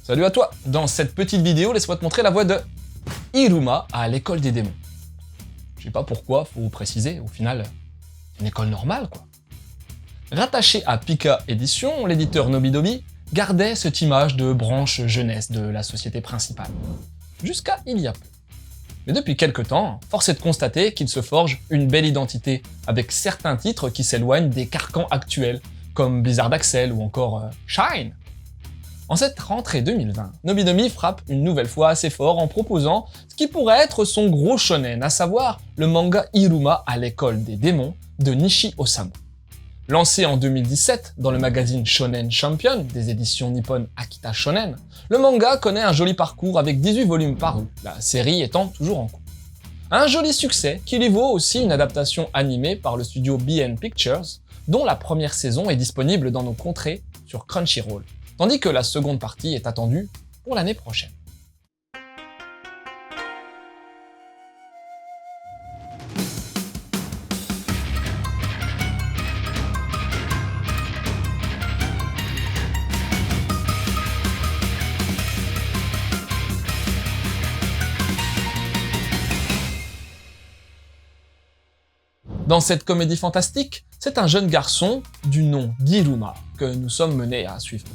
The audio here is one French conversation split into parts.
Salut à toi! Dans cette petite vidéo, laisse-moi te montrer la voie de Iruma à l'école des démons. Je sais pas pourquoi, faut préciser, au final, une école normale quoi. Rattaché à Pika Éditions, l'éditeur Nobidobi gardait cette image de branche jeunesse de la société principale. Jusqu'à il y a peu. Mais depuis quelque temps, force est de constater qu'il se forge une belle identité avec certains titres qui s'éloignent des carcans actuels, comme Blizzard Accel ou encore Shine. En cette rentrée 2020, Nobidobi frappe une nouvelle fois assez fort en proposant ce qui pourrait être son gros shonen, à savoir le manga Iruma à l'école des démons de Nishi Osamu. Lancé en 2017 dans le magazine Shonen Champion des éditions Nippon Akita Shonen, le manga connaît un joli parcours avec 18 volumes parus, la série étant toujours en cours. Un joli succès qui lui vaut aussi une adaptation animée par le studio BN Pictures, dont la première saison est disponible dans nos contrées sur Crunchyroll, tandis que la seconde partie est attendue pour l'année prochaine. Dans cette comédie fantastique, c'est un jeune garçon du nom d'Iruma que nous sommes menés à suivre.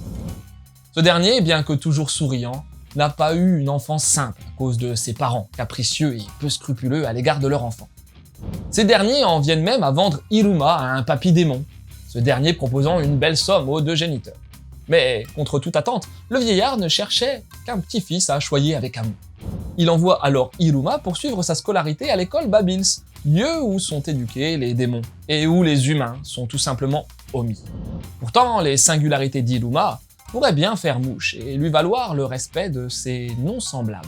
Ce dernier, bien que toujours souriant, n'a pas eu une enfance simple à cause de ses parents, capricieux et peu scrupuleux à l'égard de leur enfant. Ces derniers en viennent même à vendre Iruma à un papy démon, ce dernier proposant une belle somme aux deux géniteurs. Mais, contre toute attente, le vieillard ne cherchait qu'un petit-fils à choyer avec amour. Il envoie alors Iruma poursuivre sa scolarité à l'école Babils, lieu où sont éduqués les démons, et où les humains sont tout simplement omis. Pourtant, les singularités d'Iruma pourraient bien faire mouche et lui valoir le respect de ses non-semblables.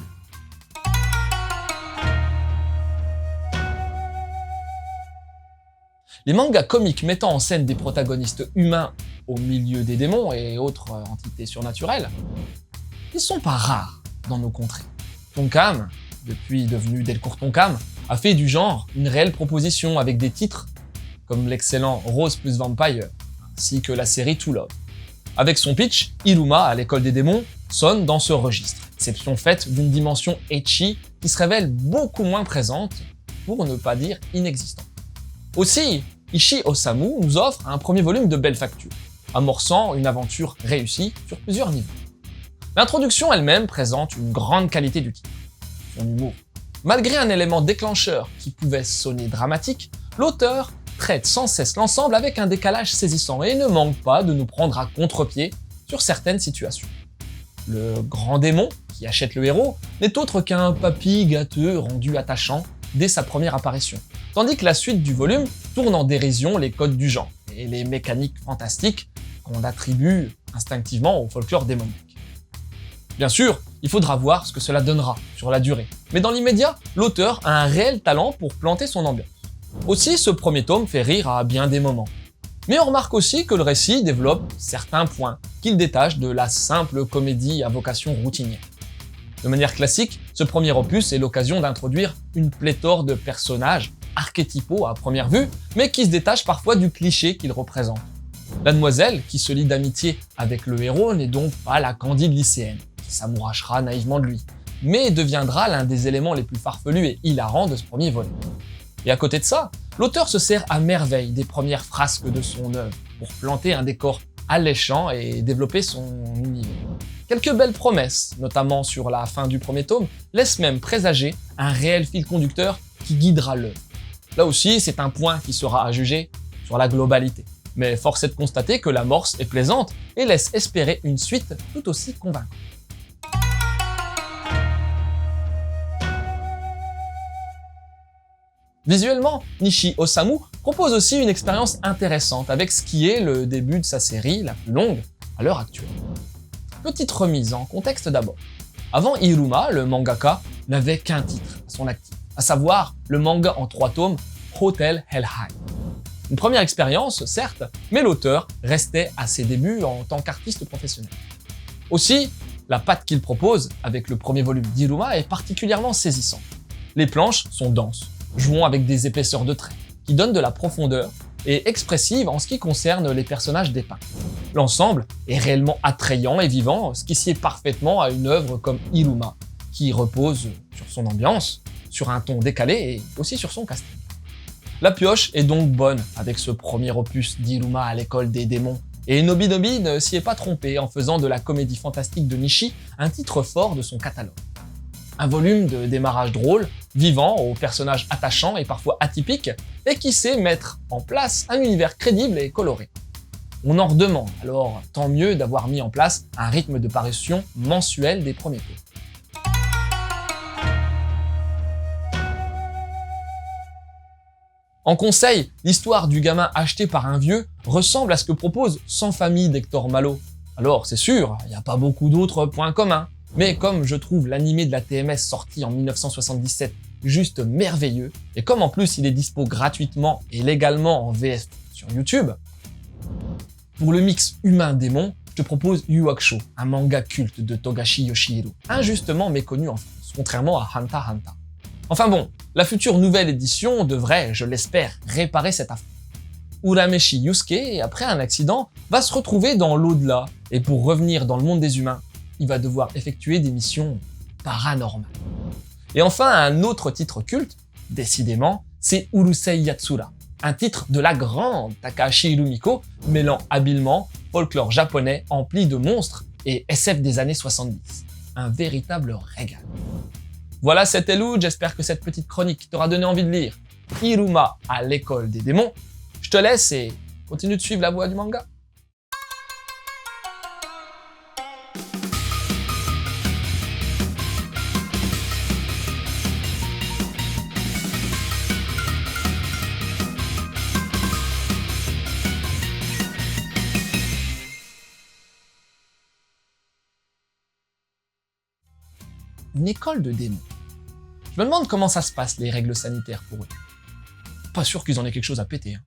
Les mangas comiques mettant en scène des protagonistes humains au milieu des démons et autres entités surnaturelles, ils sont pas rares dans nos contrées. Tonkam, depuis devenu Delcourt Tonkam, a fait du genre une réelle proposition avec des titres comme l'excellent Rose plus Vampire, ainsi que la série To Love. Avec son pitch, Iruma à l'école des démons sonne dans ce registre, exception faite d'une dimension ecchi qui se révèle beaucoup moins présente, pour ne pas dire inexistante. Aussi, Nishi Osamu nous offre un premier volume de belle facture, amorçant une aventure réussie sur plusieurs niveaux. L'introduction elle-même présente une grande qualité du titre, son humour. Malgré un élément déclencheur qui pouvait sonner dramatique, l'auteur traite sans cesse l'ensemble avec un décalage saisissant et ne manque pas de nous prendre à contre-pied sur certaines situations. Le grand démon qui achète le héros n'est autre qu'un papy gâteux rendu attachant dès sa première apparition, tandis que la suite du volume tourne en dérision les codes du genre et les mécaniques fantastiques qu'on attribue instinctivement au folklore démoniaque. Bien sûr, il faudra voir ce que cela donnera sur la durée, mais dans l'immédiat, l'auteur a un réel talent pour planter son ambiance. Aussi, ce premier tome fait rire à bien des moments. Mais on remarque aussi que le récit développe certains points qu'il détache de la simple comédie à vocation routinière. De manière classique, ce premier opus est l'occasion d'introduire une pléthore de personnages archétypaux à première vue, mais qui se détachent parfois du cliché qu'ils représentent. La demoiselle, qui se lie d'amitié avec le héros, n'est donc pas la candide lycéenne, qui s'amourachera naïvement de lui, mais deviendra l'un des éléments les plus farfelus et hilarants de ce premier volet. Et à côté de ça, l'auteur se sert à merveille des premières frasques de son œuvre pour planter un décor alléchant et développer son univers. Quelques belles promesses, notamment sur la fin du premier tome, laissent même présager un réel fil conducteur qui guidera l'œuvre. Là aussi, c'est un point qui sera à juger sur la globalité. Mais force est de constater que l'amorce est plaisante et laisse espérer une suite tout aussi convaincante. Visuellement, Nishi Osamu propose aussi une expérience intéressante avec ce qui est le début de sa série la plus longue à l'heure actuelle. Petite remise en contexte d'abord. Avant Iruma, le mangaka n'avait qu'un titre à son actif, à savoir le manga en 3 tomes Hotel Helheim. Une première expérience, certes, mais l'auteur restait à ses débuts en tant qu'artiste professionnel. Aussi, la patte qu'il propose avec le premier volume d'Iruma est particulièrement saisissante. Les planches sont denses, jouant avec des épaisseurs de traits, qui donnent de la profondeur et expressives en ce qui concerne les personnages dépeints. L'ensemble est réellement attrayant et vivant, ce qui sied parfaitement à une œuvre comme Iruma, qui repose sur son ambiance, sur un ton décalé et aussi sur son casting. La pioche est donc bonne avec ce premier opus d'Iruma à l'école des démons, et Nobinobi ne s'y est pas trompé en faisant de la comédie fantastique de Nishi un titre fort de son catalogue. Un volume de démarrage drôle, vivant, aux personnages attachants et parfois atypiques, et qui sait mettre en place un univers crédible et coloré. On en redemande, alors tant mieux d'avoir mis en place un rythme de parution mensuel des premiers tomes. En conseil, l'histoire du gamin acheté par un vieux ressemble à ce que propose Sans famille d'Hector Malo. Alors c'est sûr, il n'y a pas beaucoup d'autres points communs, mais comme je trouve l'animé de la TMS sorti en 1977 juste merveilleux, et comme en plus il est dispo gratuitement et légalement en VF sur YouTube, pour le mix humain-démon, je te propose Yu Hakusho, un manga culte de Togashi Yoshihiro, injustement méconnu en France, contrairement à Hunter x Hunter. Enfin bon, la future nouvelle édition devrait, je l'espère, réparer cette affaire. Urameshi Yusuke, après un accident, va se retrouver dans l'au-delà, et pour revenir dans le monde des humains, il va devoir effectuer des missions paranormales. Et enfin, un autre titre culte, décidément, c'est Urusei Yatsura, un titre de la grande Takahashi Rumiko, mêlant habilement folklore japonais empli de monstres et SF des années 70. Un véritable régal. Voilà, c'était Lou, j'espère que cette petite chronique t'aura donné envie de lire Iruma à l'école des démons. Je te laisse et continue de suivre la voie du manga. Une école de démons. Je me demande comment ça se passe, les règles sanitaires pour eux. Pas sûr qu'ils en aient quelque chose à péter.